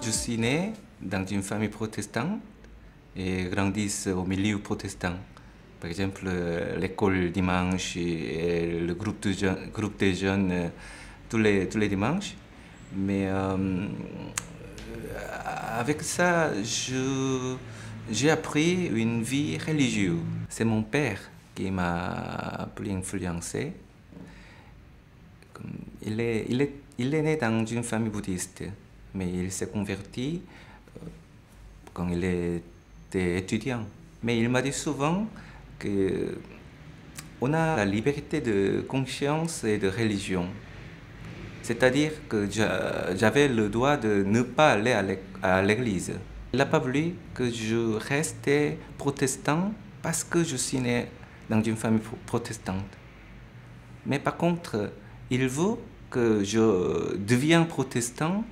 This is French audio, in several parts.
Je suis né dans une famille protestante et grandi au milieu protestant. Par exemple, l'école dimanche et le groupe de jeunes tous les dimanches. Mais avec ça, j'ai appris une vie religieuse. C'est mon père qui m'a plus influencé. Il est né dans une famille bouddhiste, mais il s'est converti quand il était étudiant. Mais il m'a dit souvent qu'on a la liberté de conscience et de religion. C'est-à-dire que j'avais le droit de ne pas aller à l'église. Il n'a pas voulu que je reste protestant parce que je suis né dans une famille protestante. Mais par contre, il veut que je devienne protestant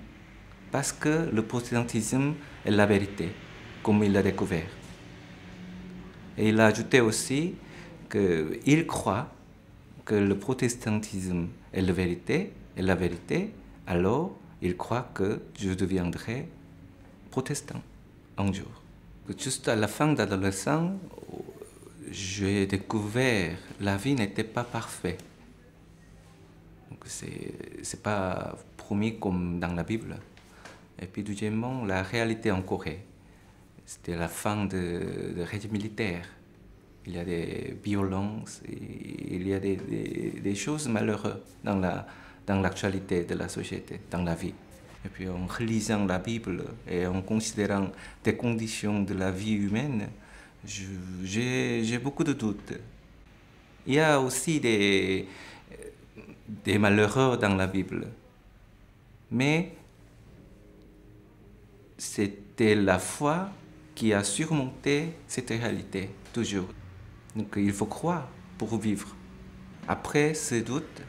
parce que le protestantisme est la vérité, comme il l'a découvert. Et il a ajouté aussi qu'il croit que le protestantisme est la vérité, alors il croit que je deviendrai protestant un jour. Juste à la fin d'adolescence, j'ai découvert que la vie n'était pas parfaite. C'est pas promis comme dans la Bible. Et puis deuxièmement, la réalité en Corée. C'était la fin du régime militaire. Il y a des violences, il y a des choses malheureuses dans l'actualité de la société, dans la vie. Et puis en relisant la Bible et en considérant des conditions de la vie humaine, j'ai beaucoup de doutes. Il y a aussi des malheureux dans la Bible. Mais c'était la foi qui a surmonté cette réalité, toujours. Donc il faut croire pour vivre. Après ce doute,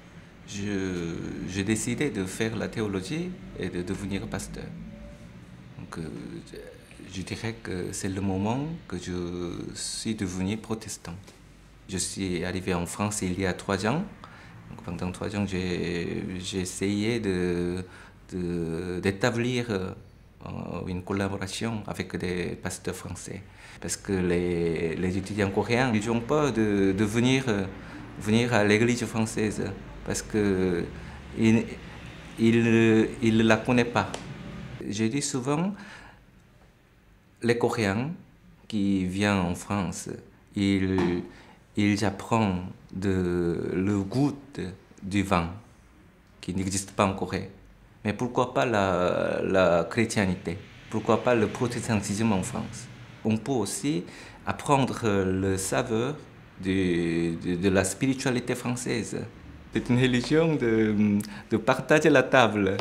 j'ai décidé de faire la théologie et de devenir pasteur. Donc je dirais que c'est le moment que je suis devenu protestant. Je suis arrivé en France il y a 3 ans. Donc pendant 3 ans, j'ai essayé d'établir une collaboration avec des pasteurs français. Parce que les étudiants coréens, ils ont peur de venir à l'église française parce qu'ils ne la connaissent pas. Je dis souvent, les Coréens qui viennent en France, ils apprennent le goût du vin qui n'existe pas en Corée. Mais pourquoi pas la chrétienté? Pourquoi pas le protestantisme en France? On peut aussi apprendre le saveur de la spiritualité française. C'est une religion de partager la table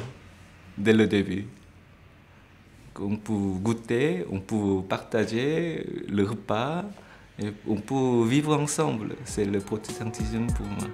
dès le début. On peut goûter, on peut partager le repas, et on peut vivre ensemble. C'est le protestantisme pour moi.